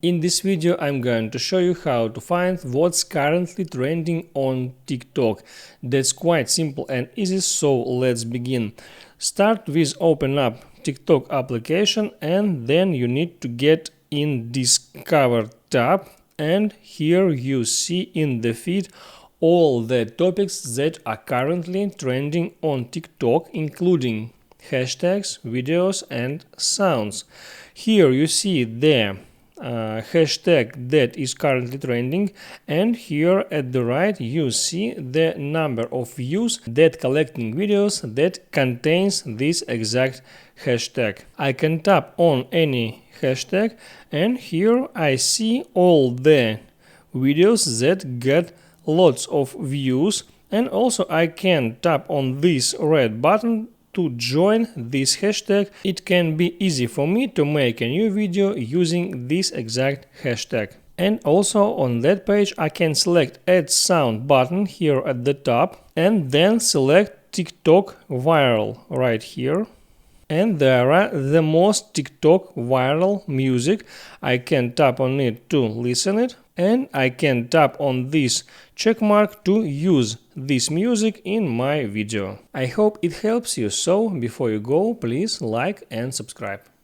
In this video I'm going to show you how to find what's currently trending on TikTok. That's quite simple and easy, so let's begin. Start with open up TikTok application and then you need to get in Discover tab, and here you see in the feed all the topics that are currently trending on TikTok, including hashtags, videos and sounds. Here you see the hashtag that is currently trending, and here at the right you see the number of views that collecting videos that contains this exact hashtag. I can tap on any hashtag and here I see all the videos that get lots of views, and also I can tap on this red button to join this hashtag. It can be easy for me to make a new video using this exact hashtag. And also on that page I can select Add Sound button here at the top and then select TikTok Viral right here. And there are the most TikTok viral music. I can tap on it to listen it, and I can tap on this check mark to use this music in my video. I hope it helps you, so before you go, please like and subscribe.